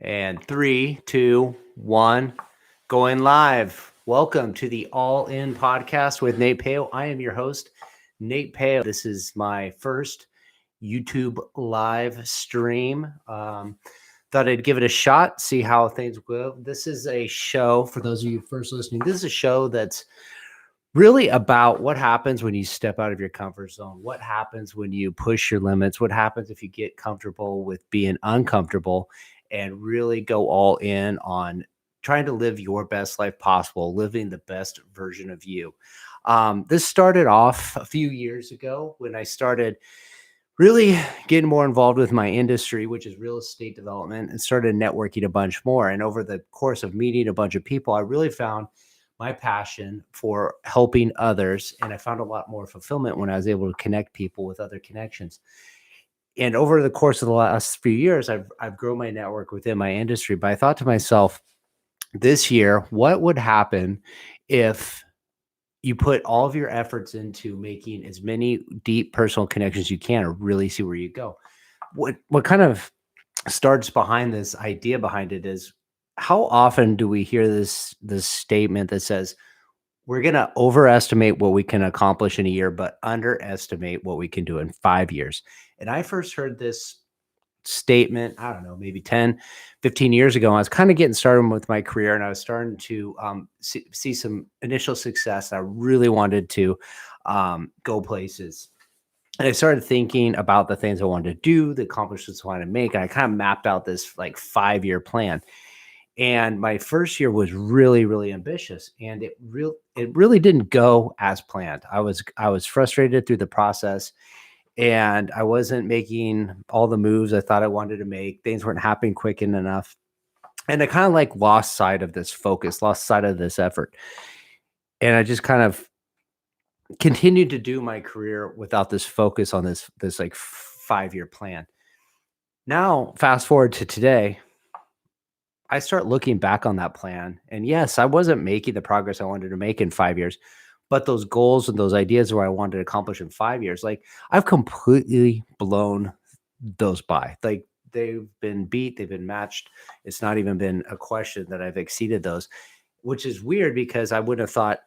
And three, two, one, going live. Welcome to the All In podcast with Nate Peo. I am your host, Nate Peo. This is my first YouTube live stream. Thought I'd give it a shot, see how things go. This is a show, for those of you first listening, this is a show that's really about what happens when you step out of your comfort zone. What happens when you push your limits? What happens if you get comfortable with being uncomfortable and really go all in on trying to live your best life possible, living the best version of you. This started off a few years ago when I started really getting more involved with my industry, which is real estate development, and started networking a bunch more. And over the course of meeting a bunch of people, I really found my passion for helping others. And I found a lot more fulfillment when I was able to connect people with other connections. And over the course of the last few years, I've grown my network within my industry. But I thought to myself this year, what would happen if you put all of your efforts into making as many deep personal connections you can, or really see where you go? What kind of starts behind this idea behind it is, how often do we hear this statement that says we're going to overestimate what we can accomplish in a year, but underestimate what we can do in 5 years? And I first heard this statement, I don't know, maybe 10, 15 years ago. I was kind of getting started with my career, and I was starting to see some initial success. I really wanted to go places. And I started thinking about the things I wanted to do, the accomplishments I wanted to make. And I kind of mapped out this like 5 year plan. And my first year was really, really ambitious, and it really didn't go as planned. I was frustrated through the process, and I wasn't making all the moves I thought I wanted to make. Things weren't happening quick enough. And I kind of like lost sight of this focus, lost sight of this effort. And I just kind of continued to do my career without this focus on this like 5 year plan. Now, fast forward to today, I start looking back on that plan. And yes, I wasn't making the progress I wanted to make in 5 years, but those goals and those ideas where I wanted to accomplish in 5 years, like I've completely blown those by. Like they've been beat, they've been matched. It's not even been a question that I've exceeded those, which is weird because I wouldn't have thought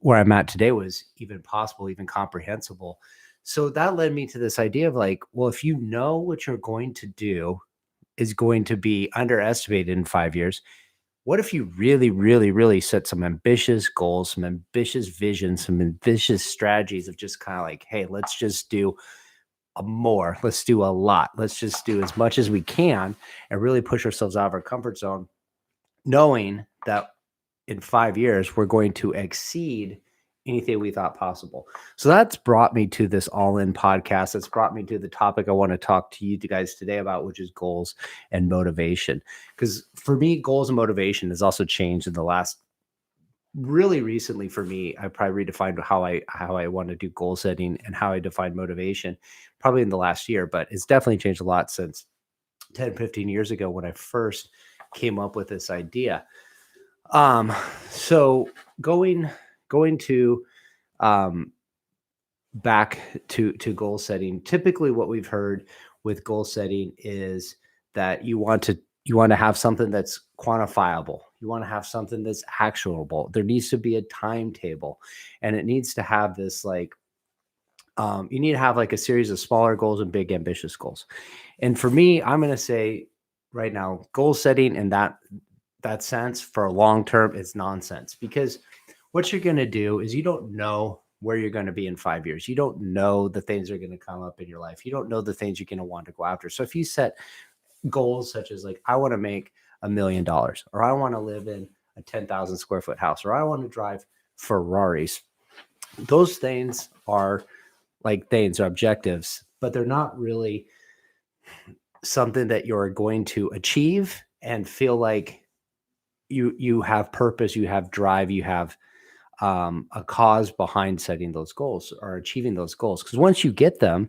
where I'm at today was even possible, even comprehensible. So that led me to this idea of like, well, if you know what you're going to do is going to be underestimated in 5 years, what if you really, really, really set some ambitious goals, some ambitious visions, some ambitious strategies of just kind of like, hey, let's just do more, let's do a lot, let's just do as much as we can and really push ourselves out of our comfort zone, knowing that in 5 years we're going to exceed anything we thought possible. So that's brought me to this All In podcast. That's brought me to the topic I want to talk to you guys today about, which is goals and motivation. Because for me, goals and motivation has also changed in the last, really recently for me. I probably redefined how I want to do goal setting and how I define motivation probably in the last year, but it's definitely changed a lot since 10, 15 years ago when I first came up with this idea. So going to back to goal setting. Typically what we've heard with goal setting is that you want to have something that's quantifiable. You want to have something that's actionable. There needs to be a timetable, and it needs to have this like you need to have like a series of smaller goals and big ambitious goals. And for me, I'm going to say right now, goal setting in that sense for a long term is nonsense, because what you're going to do is you don't know where you're going to be in 5 years. You don't know the things that are going to come up in your life. You don't know the things you're going to want to go after. So if you set goals such as like, I want to make $1 million, or I want to live in a 10,000 square foot house, or I want to drive Ferraris, those things are like things or objectives, but they're not really something that you're going to achieve and feel like you have purpose, you have drive, you have a cause behind setting those goals or achieving those goals. Because once you get them,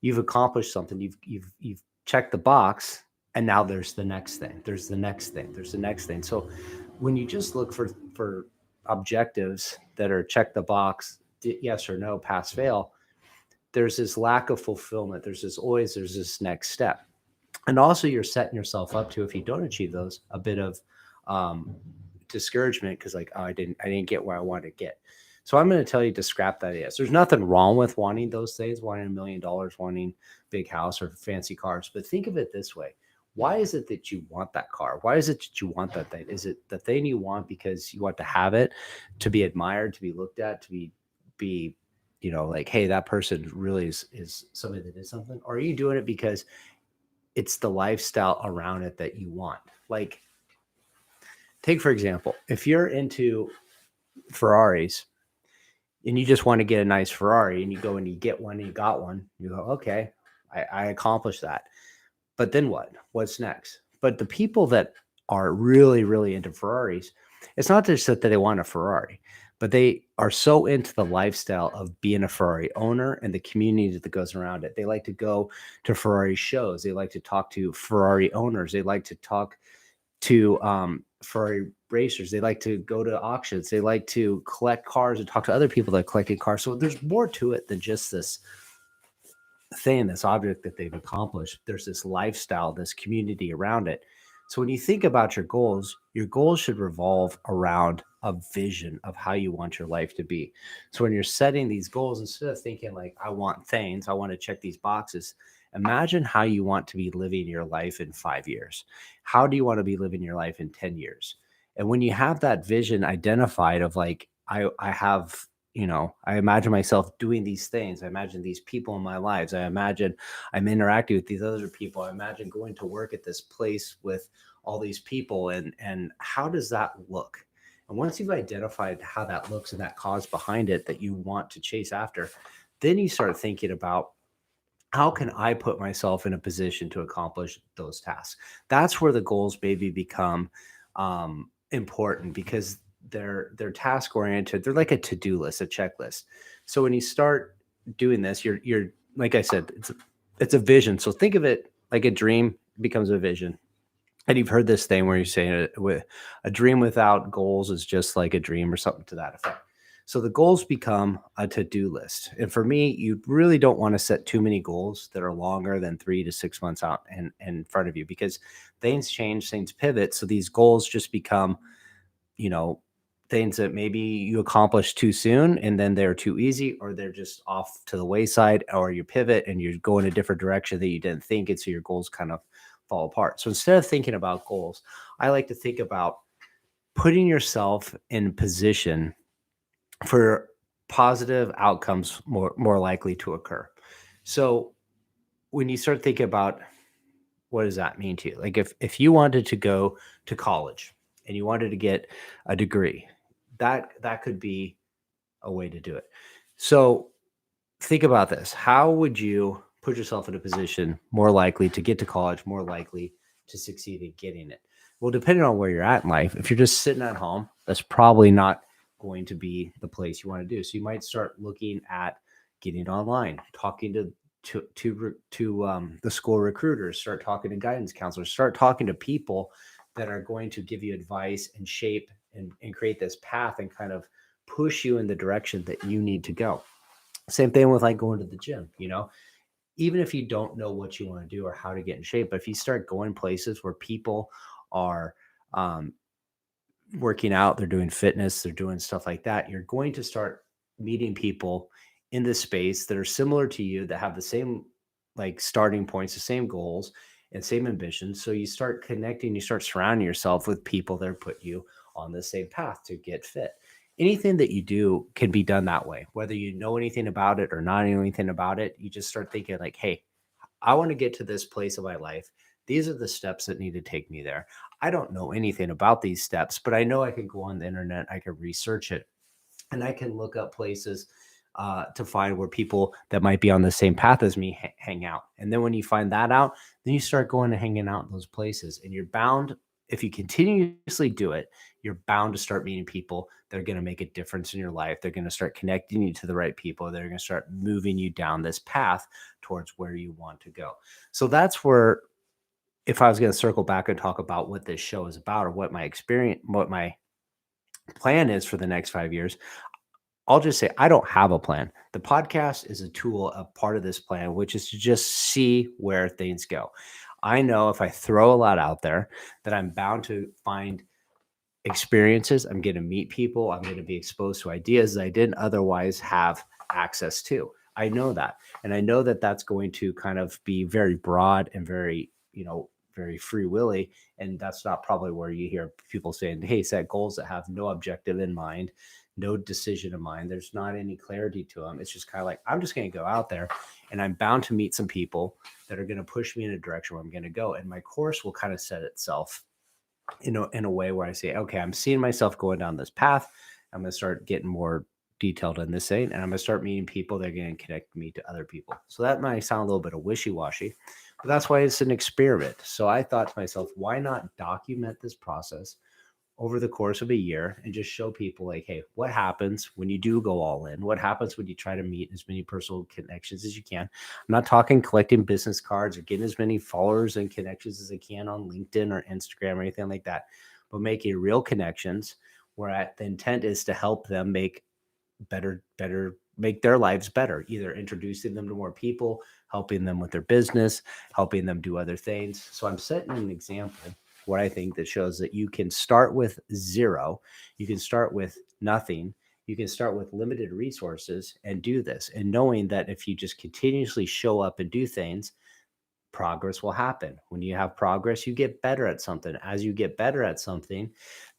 you've accomplished something. You've checked the box, and now there's the next thing. There's the next thing. There's the next thing. So when you just look for objectives that are check the box, yes or no, pass fail, there's this lack of fulfillment. There's this next step. And also you're setting yourself up to, if you don't achieve those, a bit of um, discouragement, because like, oh, I didn't get where I wanted to get. So I'm going to tell you to scrap that idea. So there's nothing wrong with wanting those things, wanting $1 million, wanting big house or fancy cars, but think of it this way. Why is it that you want that car? Why is it that you want that thing? Is it the thing you want because you want to have it, to be admired, to be looked at, to be like, hey, that person really is somebody that is something? Or are you doing it because it's the lifestyle around it that you want? Like, take for example, if you're into Ferraris and you just want to get a nice Ferrari, and you go and you get one and you got one, you go, okay, I accomplished that. But then what? What's next? But the people that are really, really into Ferraris, it's not just that they want a Ferrari, but they are so into the lifestyle of being a Ferrari owner and the community that goes around it. They like to go to Ferrari shows. They like to talk to Ferrari owners. They like to talk to Ferrari racers. They like to go to auctions. They like to collect cars and talk to other people that collected cars. So there's more to it than just this thing, this object that they've accomplished. There's this lifestyle, this community around it. So when you think about your goals should revolve around a vision of how you want your life to be. So when you're setting these goals, instead of thinking like, I want things, I want to check these boxes, imagine how you want to be living your life in 5 years. How do you want to be living your life in 10 years? And when you have that vision identified of like, I have, I imagine myself doing these things. I imagine these people in my lives. I imagine I'm interacting with these other people. I imagine going to work at this place with all these people. And how does that look? And once you've identified how that looks and that cause behind it that you want to chase after, then you start thinking about, how can I put myself in a position to accomplish those tasks? That's where the goals maybe become important, because they're task oriented. They're like a to-do list, a checklist. So when you start doing this, you're like I said, it's a vision. So think of it like a dream becomes a vision. And you've heard this thing where you're saying with a dream without goals is just like a dream, or something to that effect. So the goals become a to-do list. And for me, you really don't want to set too many goals that are longer than 3 to 6 months out and in front of you, because things change, things pivot. So these goals just become, you know, things that maybe you accomplish too soon and then they're too easy, or they're just off to the wayside, or you pivot and you go in a different direction that you didn't think. And so your goals kind of fall apart. So instead of thinking about goals, I like to think about putting yourself in position for positive outcomes more likely to occur. So when you start thinking about, what does that mean to you? Like, if you wanted to go to college and you wanted to get a degree, that could be a way to do it. So think about this. How would you put yourself in a position more likely to get to college, more likely to succeed in getting it? Well, depending on where you're at in life, if you're just sitting at home, that's probably not going to be the place you want to do. So you might start looking at getting online, talking to the school recruiters, start talking to guidance counselors, start talking to people that are going to give you advice and shape and create this path and kind of push you in the direction that you need to go. Same thing with like going to the gym, even if you don't know what you want to do or how to get in shape, but if you start going places where people are um, working out, they're doing fitness, they're doing stuff like that, you're going to start meeting people in this space that are similar to you, that have the same like starting points, the same goals and same ambitions. So you start connecting, you start surrounding yourself with people that put you on the same path to get fit. Anything that you do can be done that way, whether you know anything about it or not know anything about it. You just start thinking like, hey, I want to get to this place of my life. These are the steps that need to take me there. I don't know anything about these steps, but I know I can go on the internet, I can research it, and I can look up places to find where people that might be on the same path as me hang out. And then when you find that out, then you start going and hanging out in those places. And you're bound, if you continuously do it, you're bound to start meeting people that are going to make a difference in your life. They're going to start connecting you to the right people. They're going to start moving you down this path towards where you want to go. So that's where, if I was going to circle back and talk about what this show is about, or what my experience, what my plan is for the next 5 years, I'll just say I don't have a plan. The podcast is a tool, a part of this plan, which is to just see where things go. I know if I throw a lot out there that I'm bound to find experiences. I'm going to meet people. I'm going to be exposed to ideas that I didn't otherwise have access to. I know that. And I know that that's going to kind of be very broad and very, very free willy. And that's not probably where you hear people saying, hey, set goals that have no objective in mind, no decision in mind. There's not any clarity to them. It's just kind of like, I'm just going to go out there and I'm bound to meet some people that are going to push me in a direction where I'm going to go. And my course will kind of set itself in a way where I say, okay, I'm seeing myself going down this path. I'm going to start getting more detailed in this thing, and I'm going to start meeting people that are going to connect me to other people. So that might sound a little bit of wishy-washy, but that's why it's an experiment. So I thought to myself, why not document this process over the course of a year and just show people like, hey, what happens when you do go all in? What happens when you try to meet as many personal connections as you can? I'm not talking collecting business cards or getting as many followers and connections as I can on LinkedIn or Instagram or anything like that, but making real connections where the intent is to help them make make their lives better, either introducing them to more people, helping them with their business, helping them do other things. So I'm setting an example what I think that shows that you can start with zero, you can start with nothing, you can start with limited resources and do this. And knowing that if you just continuously show up and do things, progress will happen. When you have progress, you get better at something. As you get better at something,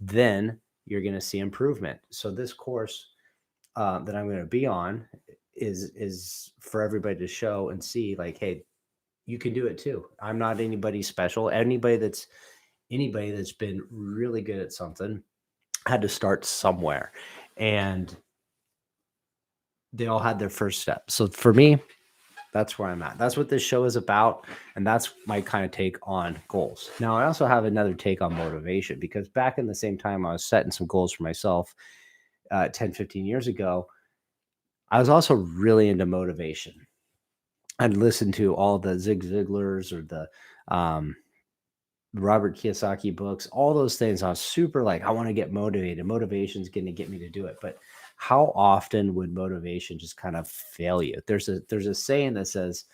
then you're going to see improvement. So this course that I'm going to be on is for everybody to show and see like, hey, you can do it too. I'm not anybody special. Anybody that's been really good at something had to start somewhere, and they all had their first step. So for me, that's where I'm at. That's what this show is about, and that's my kind of take on goals. Now, I also have another take on motivation, because back in the same time I was setting some goals for myself 10, 15 years ago, I was also really into motivation. I'd listen to all the Zig Ziglars or the um, Robert Kiyosaki books, all those things. I was super like, I want to get motivated. Motivation's going to get me to do it. But how often would motivation just kind of fail you? There's a saying that says,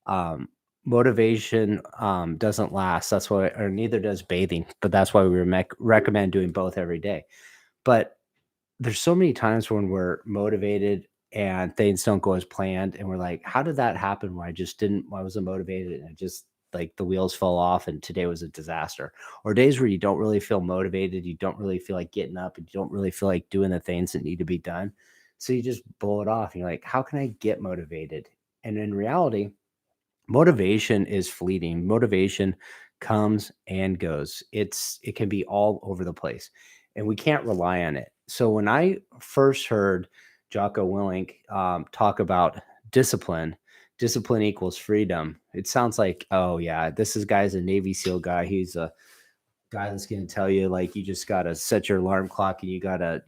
um, motivation doesn't last. That's why, or neither does bathing. But that's why we recommend doing both every day. But there's so many times when we're motivated and things don't go as planned, and we're like, how did that happen where I wasn't motivated, and it just like the wheels fell off and today was a disaster? Or days where you don't really feel motivated, you don't really feel like getting up, and you don't really feel like doing the things that need to be done. So you just blow it off and you're like, how can I get motivated? And in reality, motivation is fleeting. Motivation comes and goes. It can be all over the place, and we can't rely on it. So when I first heard Jocko Willink talk about discipline, discipline equals freedom, it sounds like, oh yeah, this is guy's a Navy SEAL guy. He's a guy that's going to tell you like you just got to set your alarm clock and you got to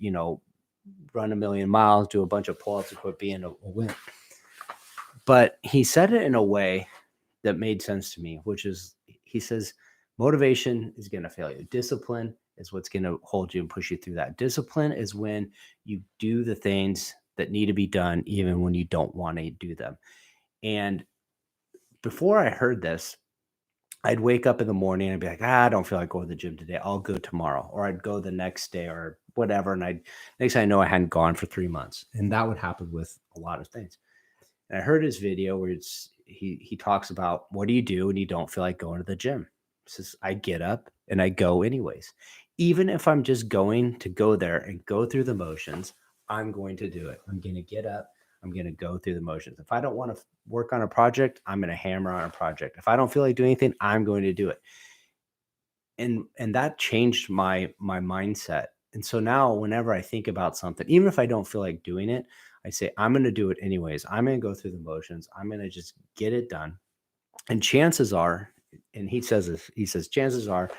run a million miles, do a bunch of pull-ups, and quit being a wimp. But he said it in a way that made sense to me, which is, he says, motivation is going to fail you. Discipline is what's going to hold you and push you through that. Discipline is when you do the things that need to be done, even when you don't want to do them. And before I heard this, I'd wake up in the morning and be like, I don't feel like going to the gym today. I'll go tomorrow. Or I'd go the next day or whatever. And next thing I know, I hadn't gone for 3 months. And that would happen with a lot of things. And I heard his video where he talks about, what do you do when you don't feel like going to the gym? He says, I get up and I go anyways. Even if I'm just going to go there and go through the motions, I'm going to do it. I'm going to get up. I'm going to go through the motions. If I don't want to work on a project, I'm going to hammer on a project. If I don't feel like doing anything, I'm going to do it. And that changed my mindset. And so now whenever I think about something, even if I don't feel like doing it, I say, I'm going to do it anyways. I'm going to go through the motions. I'm going to just get it done. And chances are, and he says this, he says, chances are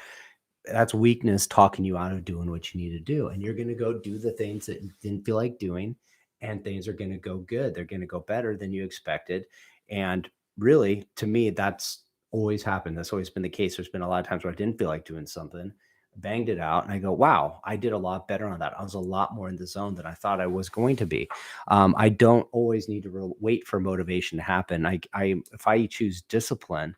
that's weakness talking you out of doing what you need to do. And you're going to go do the things that you didn't feel like doing, and things are going to go good. They're going to go better than you expected. And really, to me, that's always happened. That's always been the case. There's been a lot of times where I didn't feel like doing something, banged it out, and I go, wow, I did a lot better on that. I was a lot more in the zone than I thought I was going to be. I don't always need to wait for motivation to happen. If I choose discipline,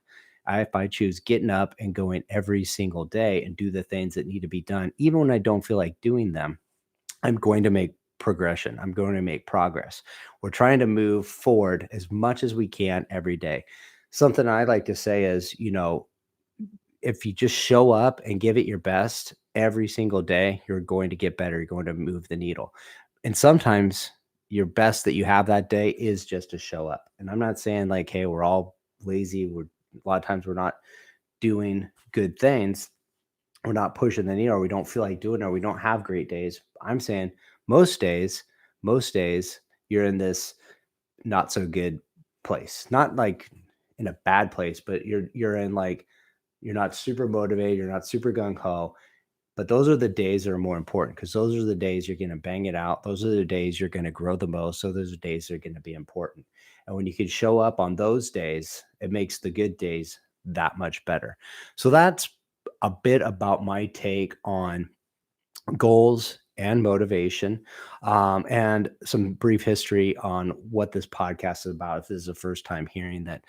if I choose getting up and going every single day and do the things that need to be done, even when I don't feel like doing them, I'm going to make progression. I'm going to make progress. We're trying to move forward as much as we can every day. Something I like to say is, if you just show up and give it your best every single day, you're going to get better. You're going to move the needle. And sometimes your best that you have that day is just to show up. And I'm not saying like, hey, we're all lazy. We're a lot of times we're not doing good things. We're not pushing the needle, or we don't feel like doing it, or we don't have great days. I'm saying most days, most days you're in this not so good place. Not like in a bad place, but you're in like you're not super motivated, you're not super gung ho. But those are the days that are more important because those are the days you're going to bang it out. Those are the days you're going to grow the most. So those are days that are going to be important. And when you can show up on those days, it makes the good days that much better. So that's a bit about my take on goals and motivation, and some brief history on what this podcast is about. If this is the first time hearing that,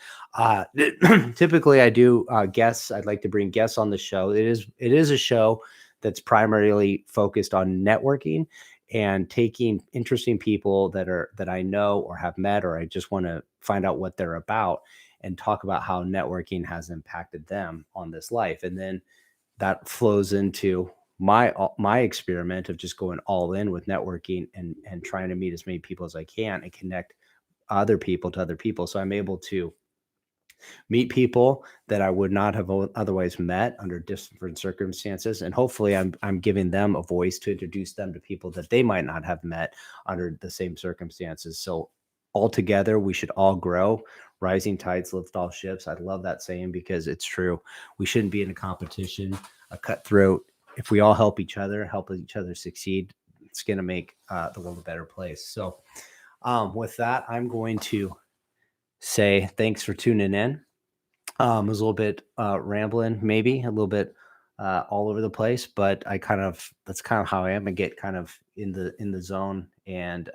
typically I do guests. I'd like to bring guests on the show. It is a show that's primarily focused on networking and taking interesting people that I know or have met, or I just want to find out what they're about and talk about how networking has impacted them on this life. And then that flows into my experiment of just going all in with networking and trying to meet as many people as I can and connect other people to other people. So I'm able to meet people that I would not have otherwise met under different circumstances, and hopefully I'm giving them a voice to introduce them to people that they might not have met under the same circumstances. So altogether, we should all grow. Rising tides lift all ships. I love that saying because it's true. We shouldn't be in a competition, a cutthroat. If we all help each other succeed, it's going to make the world a better place. So, with that, I'm going to say thanks for tuning in. It was a little bit rambling, maybe a little bit all over the place, but that's kind of how I am. I get kind of in the zone and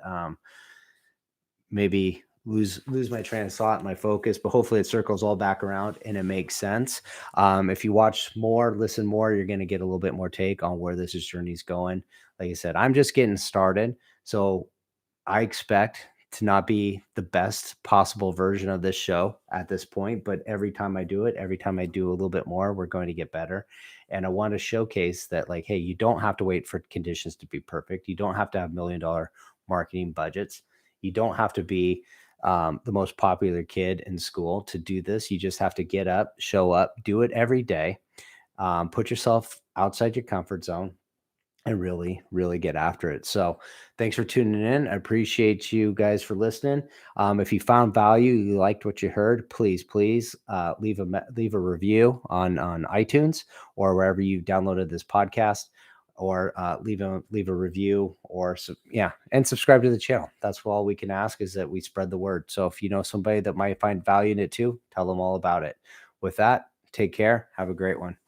maybe lose my train of thought, my focus, but hopefully it circles all back around and it makes sense. If you watch more, listen more, you're going to get a little bit more take on where this journey's going. Like I said, I'm just getting started, so I expect to not be the best possible version of this show at this point, but every time I do it, every time I do a little bit more, we're going to get better. And I want to showcase that, like, hey, you don't have to wait for conditions to be perfect. You don't have to have $1 million marketing budgets. You don't have to be the most popular kid in school to do this. You just have to get up, show up, do it every day, put yourself outside your comfort zone, and really, really get after it. So thanks for tuning in. I appreciate you guys for listening. If you found value, you liked what you heard, please leave a review on iTunes or wherever you downloaded this podcast, or leave a review, or and subscribe to the channel. That's all we can ask, is that we spread the word. So if you know somebody that might find value in it too, tell them all about it. With that, take care. Have a great one.